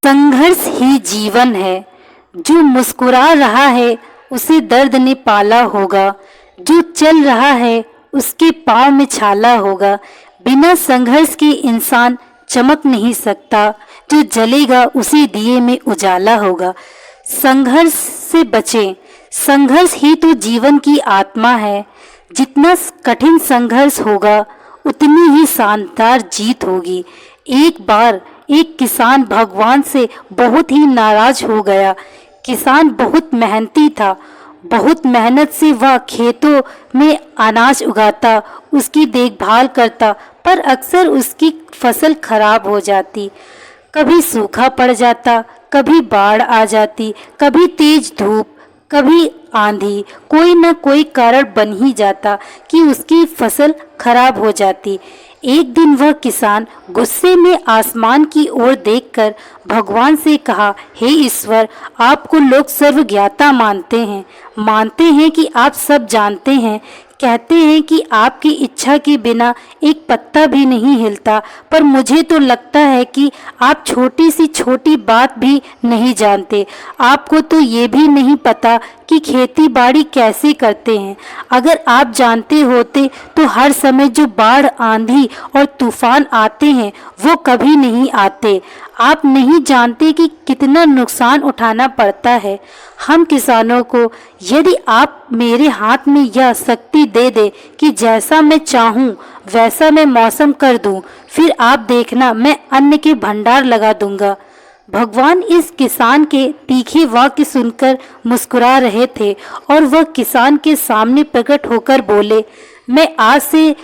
संघर्ष ही जीवन है। जो मुस्कुरा रहा है उसे दर्द ने पाला होगा। जो चल रहा है उसके पाँव में छाला होगा। बिना संघर्ष के इंसान चमक नहीं सकता। जो जलेगा उसी दिए में उजाला होगा। संघर्ष से बचें। संघर्ष ही तो जीवन की आत्मा है। जितना कठिन संघर्ष होगा उतनी ही शानदार जीत होगी। एक बार एक किसान भगवान से बहुत ही नाराज हो गया। किसान बहुत मेहनती था। बहुत मेहनत से वह खेतों में अनाज उगाता, उसकी देखभाल करता, पर अक्सर उसकी फसल खराब हो जाती। कभी सूखा पड़ जाता, कभी बाढ़ आ जाती, कभी तेज धूप, कभी आंधी। कोई न कोई कारण बन ही जाता कि उसकी फसल खराब हो जाती। एक दिन वह किसान गुस्से में आसमान की ओर देखकर भगवान से कहा, हे ईश्वर, आपको लोग सर्वज्ञाता मानते हैं कि आप सब जानते हैं। कहते हैं कि आपकी इच्छा के बिना एक पत्ता भी नहीं हिलता, पर मुझे तो लगता है कि आप छोटी सी छोटी बात भी नहीं जानते। आपको तो ये भी नहीं पता कि खेती बाड़ी कैसे करते हैं। अगर आप जानते होते तो हर समय जो बाढ़, आंधी और तूफान आते हैं वो कभी नहीं आते। आप नहीं जानते कि कितना नुकसान उठाना पड़ता है हम किसानों को। यदि आप मेरे हाथ में यह शक्ति दे दे कि जैसा मैं चाहूँ वैसा मैं मौसम कर दूँ, फिर आप देखना मैं अन्न के भंडार लगा दूंगा। भगवान इस किसान के तीखे वाक्य सुनकर मुस्कुरा रहे थे और वह किसान के सामने प्रकट होकर बोले, मैं आज से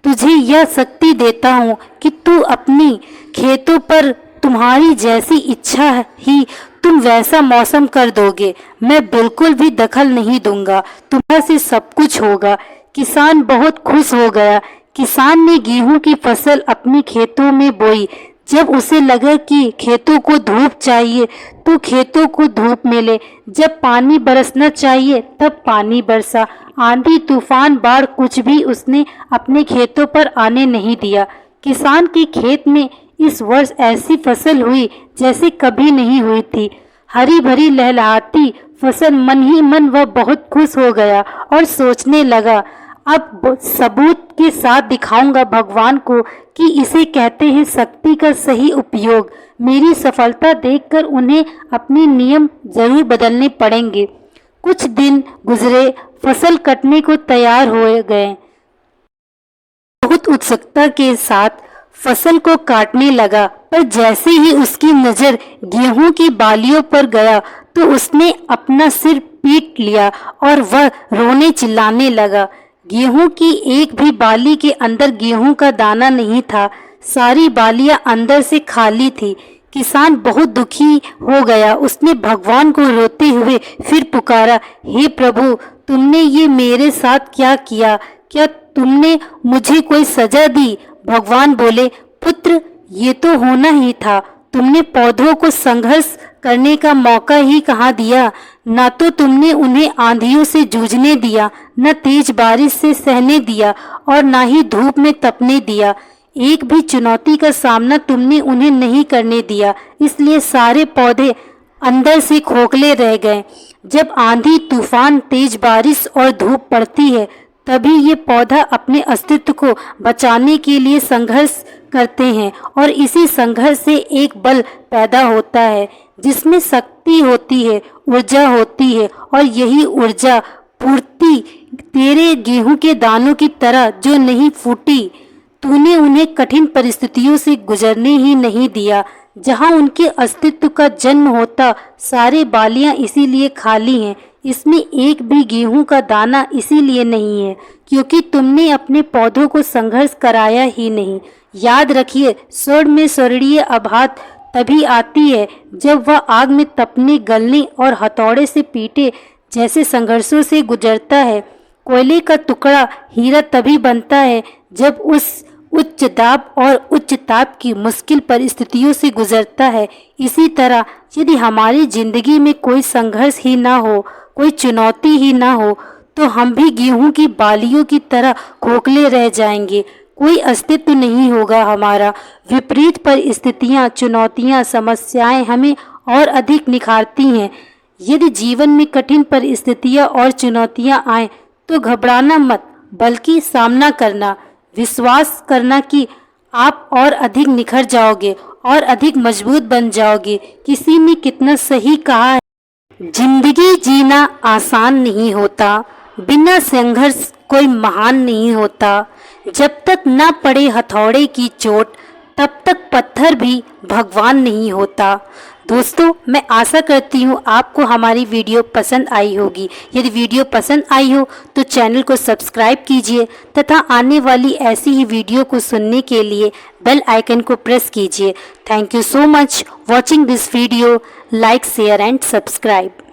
तुझे यह शक्ति देता हूँ कि तू अपनी खेतों पर तुम्हारी जैसी इच्छा ही तुम वैसा मौसम कर दोगे। मैं बिल्कुल भी दखल नहीं दूंगा। तुम्हारे से सब कुछ होगा। किसान बहुत खुश हो गया। किसान ने गेहूं की फसल अपने खेतों में बोई। जब उसे लगा कि खेतों को धूप चाहिए तो खेतों को धूप मिले। जब पानी बरसना चाहिए तब पानी बरसा। आंधी, तूफान, बाढ़ कुछ भी उसने अपने खेतों पर आने नहीं दिया। किसान के खेत में इस वर्ष ऐसी फसल हुई जैसे कभी नहीं हुई थी। हरी भरी लहलहाती फसल। मन ही मन वह बहुत खुश हो गया और सोचने लगा, अब सबूत के साथ दिखाऊंगा भगवान को कि इसे कहते हैं शक्ति का सही उपयोग। मेरी सफलता देखकर उन्हें अपने नियम जरूर बदलने पड़ेंगे। कुछ दिन गुजरे, फसल कटने को तैयार हो गए। बहुत उत्सुकता के साथ फसल को काटने लगा, पर जैसे ही उसकी नजर गेहूं की बालियों पर गया तो उसने अपना सिर पीट लिया और वह रोने चिल्लाने लगा। गेहूं की एक भी बाली के अंदर गेहूं का दाना नहीं था। सारी बालियां अंदर से खाली थी। किसान बहुत दुखी हो गया। उसने भगवान को रोते हुए फिर पुकारा, हे प्रभु, तुमने ये मेरे साथ क्या किया? क्या तुमने मुझे कोई सजा दी? भगवान बोले, पुत्र, ये तो होना ही था। तुमने पौधों को संघर्ष करने का मौका ही कहाँ दिया? न तो तुमने उन्हें आंधियों से जूझने दिया, न तेज बारिश से सहने दिया और न ही धूप में तपने दिया। एक भी चुनौती का सामना तुमने उन्हें नहीं करने दिया। इसलिए सारे पौधे अंदर से खोखले रह गए। जब आंधी, तूफान, तेज बारिश और धूप पड़ती है तभी ये पौधा अपने अस्तित्व को बचाने के लिए संघर्ष करते हैं और इसी संघर्ष से एक बल पैदा होता है जिसमें शक्ति होती है, ऊर्जा होती है, और यही ऊर्जा पूर्ति तेरे गेहूं के दानों की तरह जो नहीं फूटी। तूने उन्हें कठिन परिस्थितियों से गुजरने ही नहीं दिया। जहां उनके अस्तित्व का जन्म होता, सारे बालियां इसीलिए खाली हैं। इसमें एक भी गेहूं का दाना इसीलिए नहीं है क्योंकि तुमने अपने पौधों को संघर्ष कराया ही नहीं। याद रखिए, स्वर्ण में स्वर्णीय आभात तभी आती है जब वह आग में तपने, गलने और हथौड़े से पीटे जैसे संघर्षों से गुजरता है। कोयले का टुकड़ा हीरा तभी बनता है जब उस उच्च दाब और उच्च ताप की मुश्किल परिस्थितियों से गुजरता है। इसी तरह यदि हमारी जिंदगी में कोई संघर्ष ही ना हो, कोई चुनौती ही ना हो, तो हम भी गेहूं की बालियों की तरह खोखले रह जाएंगे। कोई अस्तित्व नहीं होगा हमारा। विपरीत परिस्थितियाँ, चुनौतियाँ, समस्याएं हमें और अधिक निखारती हैं। यदि जीवन में कठिन परिस्थितियाँ और चुनौतियाँ आए तो घबराना मत, बल्कि सामना करना, विश्वास करना कि आप और अधिक निखर जाओगे और अधिक मजबूत बन जाओगे। किसी ने कितना सही कहा है, जिंदगी जीना आसान नहीं होता, बिना संघर्ष कोई महान नहीं होता। जब तक ना पड़े हथौड़े की चोट, तब तक पत्थर भी भगवान नहीं होता। दोस्तों, मैं आशा करती हूँ आपको हमारी वीडियो पसंद आई होगी। यदि वीडियो पसंद आई हो तो चैनल को सब्सक्राइब कीजिए तथा आने वाली ऐसी ही वीडियो को सुनने के लिए बेल आइकन को प्रेस कीजिए। Thank you so much watching this video. Like, share and subscribe.